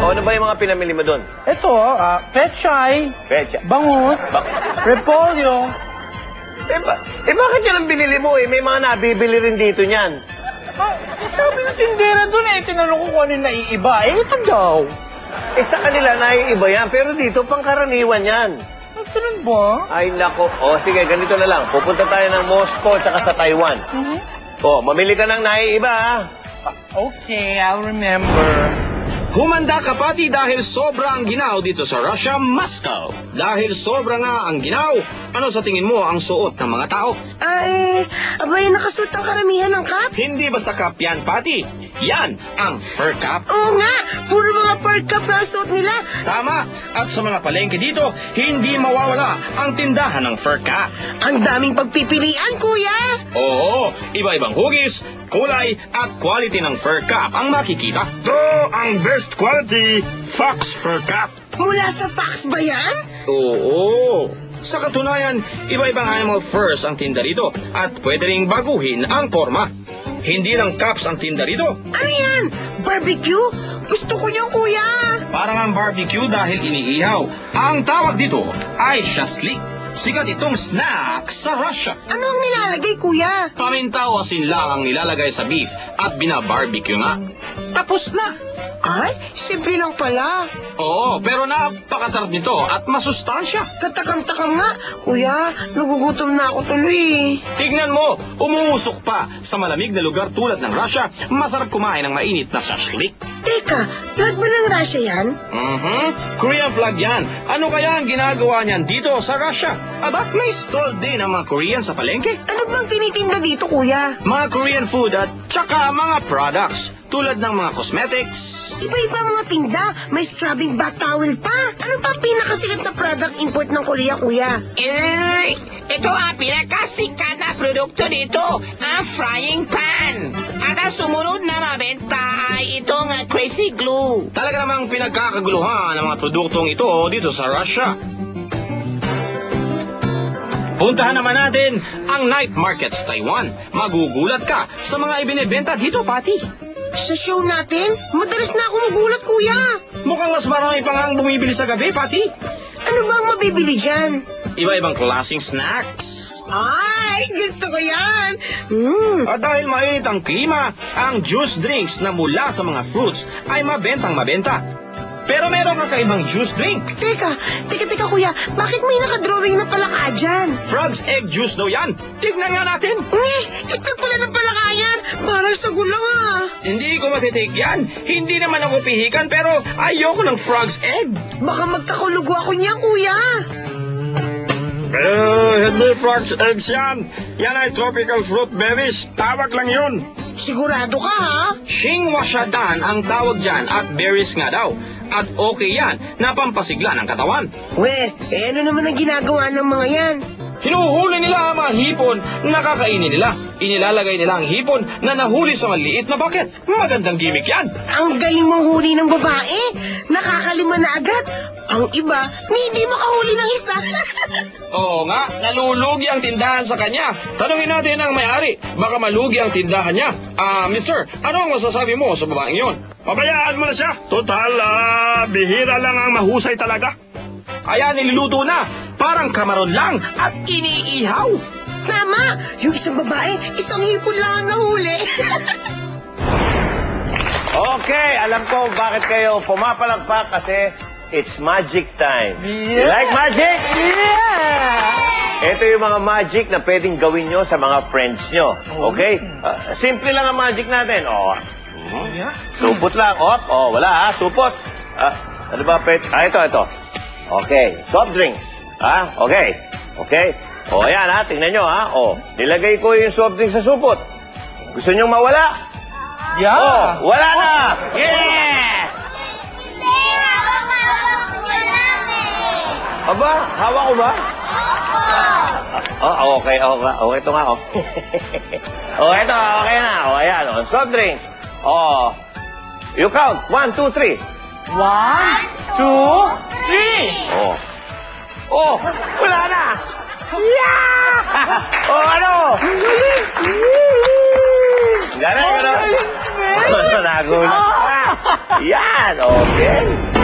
O, ano ba yung mga pinamili mo doon? Ito, pechay, Pecha. bangus, repolyo. Bakit yan ang binili mo eh? May mga nabibili rin dito niyan. Sabi ng tindera doon eh, tinanong ko kung ano yung naiiba. Ito daw. Sa kanila naiiba yan, pero dito pangkaraniwan yan. Ganun ba? Ay, nako. O, sige, ganito na lang. Pupunta tayo ng Moscow tsaka sa Taiwan. O, mamili ka ng naiiba, ha? Okay, I'll remember. Humanda ka pati dahil sobra ang ginaw dito sa Russia, Moscow. Dahil sobra nga ang ginaw, ano sa tingin mo ang suot ng mga tao? Ay, abay, nakasuot ang karamihan ng cap? Hindi basta cap yan, pati. Yan ang fur cap. Oo nga, puro mga fur cap na ang suot nila. Tama. At sa mga palengke dito, hindi mawawala ang tindahan ng fur cap. Ang daming pagpipilian, kuya. Oo, iba-ibang hugis, kulay at quality ng fur cap ang makikita. Ito ang best quality fox fur cap. Mula sa Fox ba yan? Oo. Sa katunayan, iba-ibang animal furs ang tinda rito at pwede ring baguhin ang forma. Hindi lang caps ang tinda rito. Ano yan? Barbecue? Gusto ko niyan, kuya. Parang ang barbecue dahil iniihaw. Ang tawag dito ay shashlik. Sikat itong snack sa Russia. Ano ang nilalagay, kuya? Paminta o asin lang ang nilalagay sa beef at binabarbecue nga. Tapos na. Ay, simple lang pala. Oo, pero napakasarap nito at masustansya. Katakam-takam nga. Kuya, nagugutom na ako tuloy. Tignan mo, umuusok pa. Sa malamig na lugar tulad ng Russia, masarap kumain ng mainit na shashlik. Teka, flag ba ng Russia yan? Korean flag yan. Ano kaya ang ginagawa niyan dito sa Russia? Aba, may stall din ang mga Korean sa palengke. Ano bang tinitinda dito, kuya? Mga Korean food at tsaka mga products. Tulad ng mga cosmetics. Iba-iba mga tinda. May scrubbing bath towel pa. Ano ba pinakasikat na product import ng Korea, kuya? Ito ang pinakasikat na produkto dito, ang frying pan. At ang sumunod na mabenta ay itong crazy glue. Talaga namang pinagkakaguluhan ang mga produktong ito dito sa Russia. Puntahan naman natin ang night market sa Taiwan. Magugulat ka sa mga ibinebenta dito, pati. Sa show natin, madalas na ako magulat, kuya. Mukhang mas marami pang ang bumibili sa gabi, pati. Ano ba ang mabibili dyan? Iba-ibang klaseng snacks. Ay, gusto ko yan. At dahil mainit ang klima, ang juice drinks na mula sa mga fruits ay mabentang-mabenta. Pero meron kakaibang juice drink. Teka, kuya. Bakit may nakadrawing na palaka dyan? Frog's egg juice daw yan. Tignan nga natin. Ito pala ng palaka yan. Parang sa gulang ah. Hindi ko matitake yan. Hindi naman ako pihikan pero ayoko ng frog's egg. Baka magkakulugo ako niyan, kuya. Hindi frog's eggs yan. Yan ay tropical fruit berries. Tawag lang yun. Sigurado ka, ha? Xinhuashadan ang tawag dyan at berries nga daw. At okay yan na pampasigla ng katawan. Ano naman ang ginagawa ng mga yan? Hinuhuli nila ang mga hipon na kakainin nila. Inilalagay nila ang hipon na nahuli sa maliit na bucket. Magandang gimmick yan. Ang galing mong huli ng babae. Nakakalima na agad. Ang iba, hindi makahuli ng isa. Oo nga, nalulugi ang tindahan sa kanya. Tanungin natin ang may-ari. Baka malugi ang tindahan niya. Mister, ano ang masasabi mo sa babaeng yon? Pabayaan mo na siya. Total, bihira lang ang mahusay talaga. Kaya niluluto na. Parang kamaron lang at iniihaw. Tama, yung isang babae, isang hipon lang ang nahuli. Okay, alam ko bakit kayo pumapalagpak kasi it's magic time. You Yeah. like magic? Yeah! Ito yung mga magic na pwedeng gawin nyo sa mga friends nyo. Okay? Simple lang ang magic natin. Supot lang. Wala ha, supot. Ano ba, pet? Ito. Okay, soft drinks. Okay. Ayan ha, tingnan nyo ha. Nilagay ko yung soft drinks sa supot. Gusto nyo mawala? Yeah! Wala na! Yeah! Aba, hawa ko ba? Okay. Okay, ito nga, ito, okay na. Ayan, soft drinks. You count. 1, 2, 3. 1, 2, 3! Wala na! Yeah! Ano? Gano'n. Nagulat. Yan, okay.